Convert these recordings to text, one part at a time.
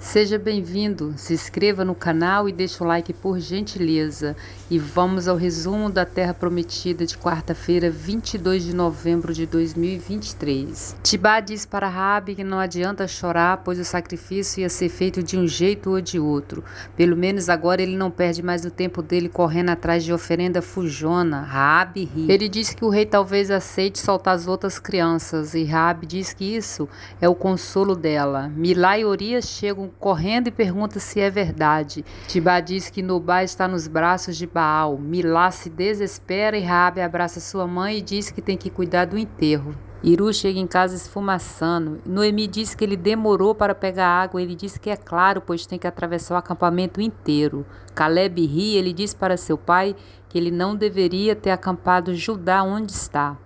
Seja bem-vindo, se inscreva no canal e deixe o like por gentileza. E vamos ao resumo da Terra Prometida de quarta-feira, 22 de novembro de 2023. Tibá diz para Raabe que não adianta chorar, pois o sacrifício ia ser feito de um jeito ou de outro. Pelo menos agora ele não perde mais o tempo dele correndo atrás de oferenda fujona. Raabe ri. Ele diz que o rei talvez aceite soltar as outras crianças, e Raabe diz que isso é o consolo dela. Milá e Urias chegam correndo e pergunta se é verdade. Tibá diz que Nobá está nos braços de Baal. Milá se desespera e Raabe abraça sua mãe e diz que tem que cuidar do enterro. Iru chega em casa esfumaçando. Noemi diz que ele demorou para pegar água. Ele diz que é claro, pois tem que atravessar o acampamento inteiro. Caleb ri. Ele diz para seu pai que ele não deveria ter acampado Judá onde está.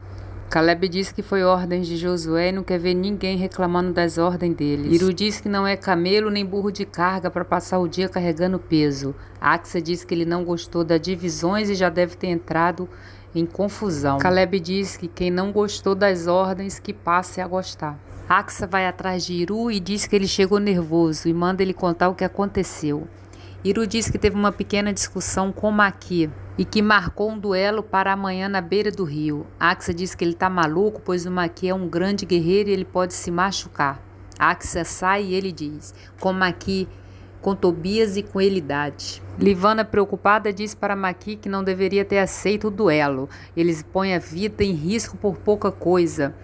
Caleb diz que foi ordem de Josué e não quer ver ninguém reclamando das ordens deles. Iru diz que não é camelo nem burro de carga para passar o dia carregando peso. Axa diz que ele não gostou das divisões e já deve ter entrado em confusão. Caleb diz que quem não gostou das ordens que passe a gostar. Axa vai atrás de Iru e diz que ele chegou nervoso e manda ele contar o que aconteceu. Iru diz que teve uma pequena discussão com Maqui e que marcou um duelo para amanhã na beira do rio. Axa diz que ele está maluco, pois o Maqui é um grande guerreiro e ele pode se machucar. Axa sai e ele diz, com Maqui, com Tobias e com Elidade. Livana, preocupada, diz para Maqui que não deveria ter aceito o duelo. Eles põem a vida em risco por pouca coisa.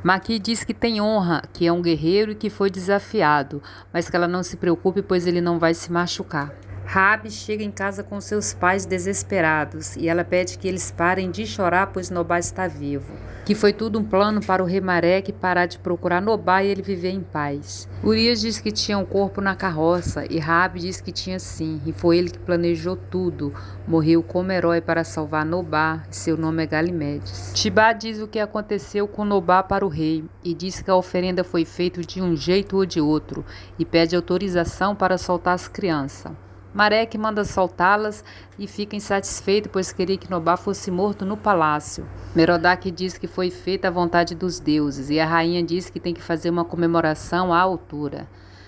Maqui diz que tem honra, que é um guerreiro e que foi desafiado, mas que ela não se preocupe, pois ele não vai se machucar. Raabe chega em casa com seus pais desesperados e ela pede que eles parem de chorar, pois Nobá está vivo. Que foi tudo um plano para o rei Mareque parar de procurar Nobá e ele viver em paz. Urias diz que tinha um corpo na carroça e Raabe diz que tinha sim, e foi ele que planejou tudo. Morreu como herói para salvar Nobá, e seu nome é Galimedes. Tibá diz o que aconteceu com Nobá para o rei e diz que a oferenda foi feita de um jeito ou de outro e pede autorização para soltar as crianças. Mareque manda soltá-las e fica insatisfeito, pois queria que Nobá fosse morto no palácio. Merodach diz que foi feita a vontade dos deuses e a rainha diz que tem que fazer uma comemoração à altura.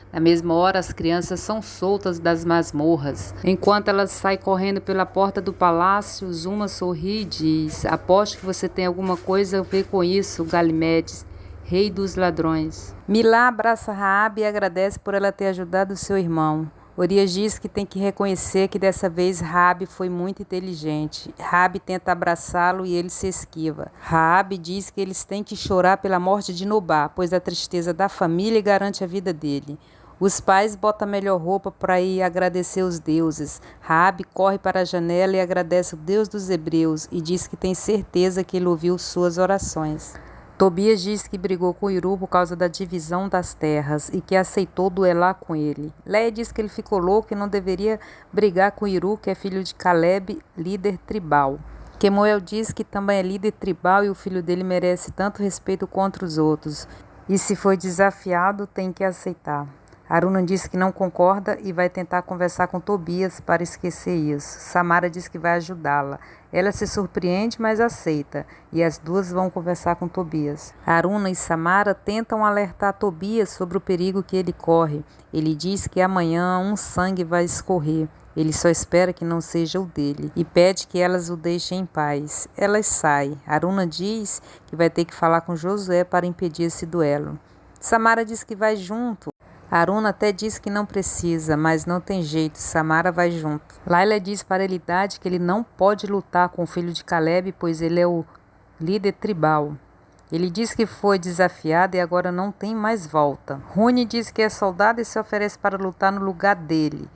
Na mesma hora, as crianças são soltas das masmorras. Enquanto elas saem correndo pela porta do palácio, Zuma sorri e diz, aposto que você tem alguma coisa a ver com isso, Galimedes, rei dos ladrões. Milá abraça Raabe e agradece por ela ter ajudado seu irmão. Urias diz que tem que reconhecer que dessa vez Raabe foi muito inteligente. Raabe tenta abraçá-lo e ele se esquiva. Raabe diz que eles têm que chorar pela morte de Nobá, pois a tristeza da família garante a vida dele. Os pais botam a melhor roupa para ir agradecer os deuses. Raabe corre para a janela e agradece o Deus dos hebreus e diz que tem certeza que ele ouviu suas orações. Tobias diz que brigou com Iru por causa da divisão das terras e que aceitou duelar com ele. Leia diz que ele ficou louco e não deveria brigar com Iru, que é filho de Caleb, líder tribal. Quemuel diz que também é líder tribal e o filho dele merece tanto respeito contra os outros. E se foi desafiado, tem que aceitar. Aruna diz que não concorda e vai tentar conversar com Tobias para esquecer isso. Samara diz que vai ajudá-la. Ela se surpreende, mas aceita, e as duas vão conversar com Tobias. Aruna e Samara tentam alertar Tobias sobre o perigo que ele corre. Ele diz que amanhã um sangue vai escorrer. Ele só espera que não seja o dele e pede que elas o deixem em paz. Elas saem. Aruna diz que vai ter que falar com Josué para impedir esse duelo. Samara diz que vai junto. Aruna até diz que não precisa, mas não tem jeito, Samara vai junto. Laila diz para Elidade que ele não pode lutar com o filho de Caleb, pois ele é o líder tribal. Ele diz que foi desafiado e agora não tem mais volta. Rune diz que é soldado e se oferece para lutar no lugar dele.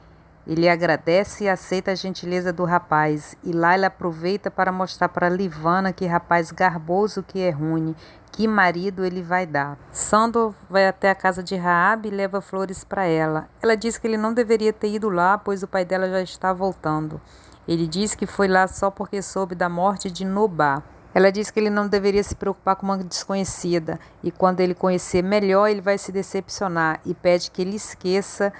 Ele agradece e aceita a gentileza do rapaz, e Laila aproveita para mostrar para Livana que rapaz garboso que é Rune, que marido ele vai dar. Sandor vai até a casa de Raabe e leva flores para ela. Ela diz que ele não deveria ter ido lá, pois o pai dela já está voltando. Ele diz que foi lá só porque soube da morte de Nobá. Ela diz que ele não deveria se preocupar com uma desconhecida, e quando ele conhecer melhor, ele vai se decepcionar, e pede que ele esqueça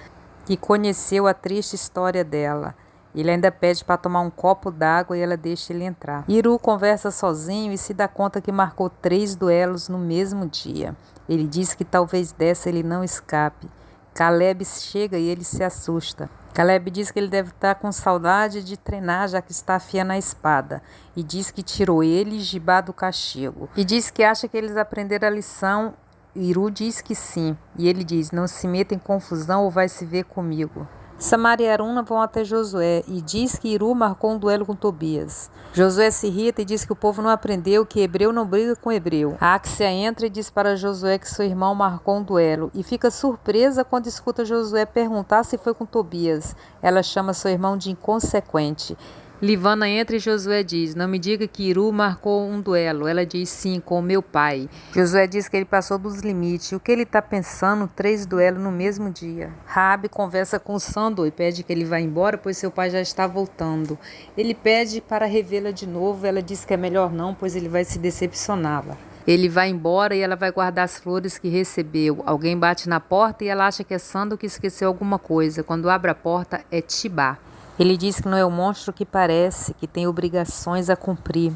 que conheceu a triste história dela. Ele ainda pede para tomar um copo d'água e ela deixa ele entrar. Iru conversa sozinho e se dá conta que marcou 3 duelos no mesmo dia. Ele diz que talvez dessa ele não escape. Caleb chega e ele se assusta. Caleb diz que ele deve estar com saudade de treinar, já que está afiando a espada. E diz que tirou ele e Gibá do castigo. E diz que acha que eles aprenderam a lição. Iru diz que sim. E ele diz, não se meta em confusão ou vai se ver comigo. Samara e Aruna vão até Josué e diz que Iru marcou um duelo com Tobias. Josué se irrita e diz que o povo não aprendeu que hebreu não briga com hebreu. A Axia entra e diz para Josué que seu irmão marcou um duelo e fica surpresa quando escuta Josué perguntar se foi com Tobias. Ela chama seu irmão de inconsequente. Livana entra e Josué diz, não me diga que Iru marcou um duelo. Ela diz, sim, com o meu pai. Josué diz que ele passou dos limites. O que ele está pensando? 3 duelos no mesmo dia. Raabe conversa com Sandor e pede que ele vá embora, pois seu pai já está voltando. Ele pede para revê-la de novo. Ela diz que é melhor não, pois ele vai se decepcioná-la. Ele vai embora e ela vai guardar as flores que recebeu. Alguém bate na porta e ela acha que é Sandor que esqueceu alguma coisa. Quando abre a porta, é Tibá. Ele diz que não é o monstro que parece, que tem obrigações a cumprir.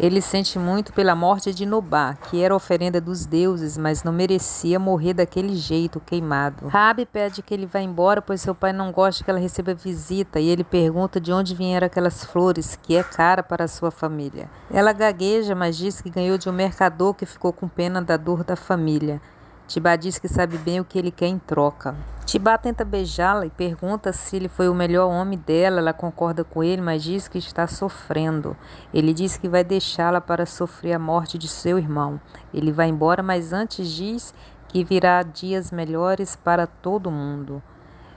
Ele sente muito pela morte de Nobá, que era oferenda dos deuses, mas não merecia morrer daquele jeito, queimado. Raabe pede que ele vá embora, pois seu pai não gosta que ela receba visita, e ele pergunta de onde vieram aquelas flores, que é cara para a sua família. Ela gagueja, mas diz que ganhou de um mercador que ficou com pena da dor da família. Tibá diz que sabe bem o que ele quer em troca. Tibá tenta beijá-la e pergunta se ele foi o melhor homem dela. Ela concorda com ele, mas diz que está sofrendo. Ele diz que vai deixá-la para sofrer a morte de seu irmão. Ele vai embora, mas antes diz que virá dias melhores para todo mundo.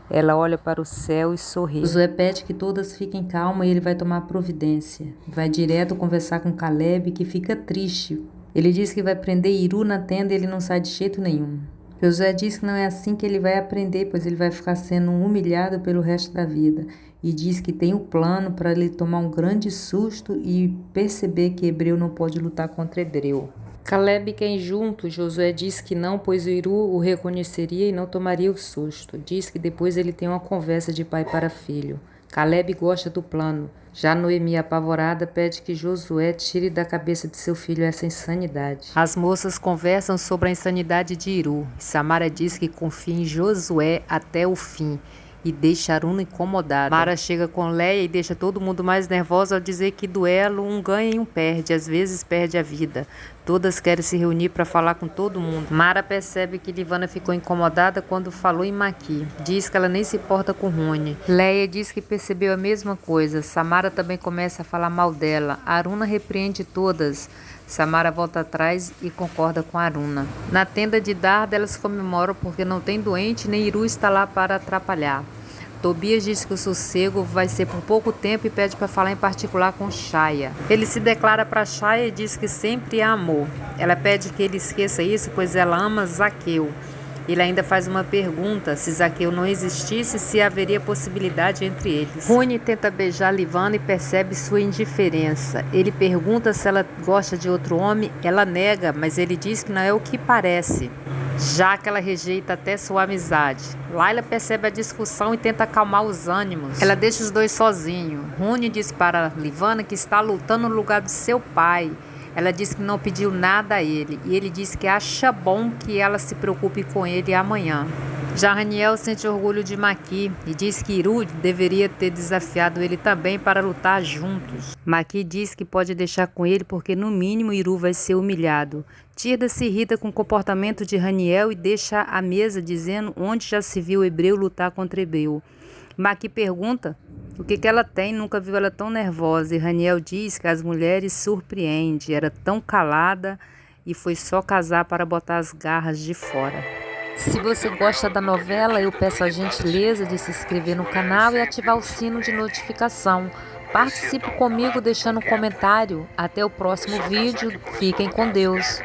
Ela olha para o céu e sorri. Josué pede que todas fiquem calmas e ele vai tomar providência. Vai direto conversar com Caleb, que fica triste. Ele diz que vai prender Iru na tenda e ele não sai de jeito nenhum. Josué diz que não é assim que ele vai aprender, pois ele vai ficar sendo humilhado pelo resto da vida. E diz que tem um plano para ele tomar um grande susto e perceber que hebreu não pode lutar contra hebreu. Caleb quer ir junto. Josué diz que não, pois Iru o reconheceria e não tomaria o susto. Diz que depois ele tem uma conversa de pai para filho. Caleb gosta do plano. Já Noemi, apavorada, pede que Josué tire da cabeça de seu filho essa insanidade. As moças conversam sobre a insanidade de Iru. Samara diz que confia em Josué até o fim e deixa Aruna incomodada. Mara chega com Leia e deixa todo mundo mais nervoso ao dizer que duelo um ganha e um perde, às vezes perde a vida. Todas querem se reunir para falar com todo mundo. Mara percebe que Livana ficou incomodada quando falou em Maqui. Diz que ela nem se importa com Rony. Leia diz que percebeu a mesma coisa. Samara também começa a falar mal dela. Aruna repreende todas. Samara volta atrás e concorda com Aruna. Na tenda de Darda, elas comemoram porque não tem doente nem Iru está lá para atrapalhar. Tobias diz que o sossego vai ser por pouco tempo e pede para falar em particular com Shaya. Ele se declara para Shaya e diz que sempre a amou. Ela pede que ele esqueça isso, pois ela ama Zaqueu. Ele ainda faz uma pergunta, se Zaqueu não existisse, se haveria possibilidade entre eles. Rony tenta beijar Livana e percebe sua indiferença. Ele pergunta se ela gosta de outro homem, ela nega, mas ele diz que não é o que parece, já que ela rejeita até sua amizade. Layla percebe a discussão e tenta acalmar os ânimos. Ela deixa os dois sozinhos. Rony diz para Livana que está lutando no lugar de seu pai. Ela diz que não pediu nada a ele, e ele diz que acha bom que ela se preocupe com ele amanhã. Já Raniel sente orgulho de Maqui e diz que Iru deveria ter desafiado ele também para lutar juntos. Maqui diz que pode deixar com ele porque no mínimo Iru vai ser humilhado. Tirda se irrita com o comportamento de Raniel e deixa a mesa dizendo onde já se viu hebreu lutar contra hebreu. Maqui pergunta o que ela tem, nunca viu ela tão nervosa, e Raniel diz que as mulheres surpreende, era tão calada e foi só casar para botar as garras de fora. Se você gosta da novela, eu peço a gentileza de se inscrever no canal e ativar o sino de notificação. Participe comigo deixando um comentário. Até o próximo vídeo. Fiquem com Deus.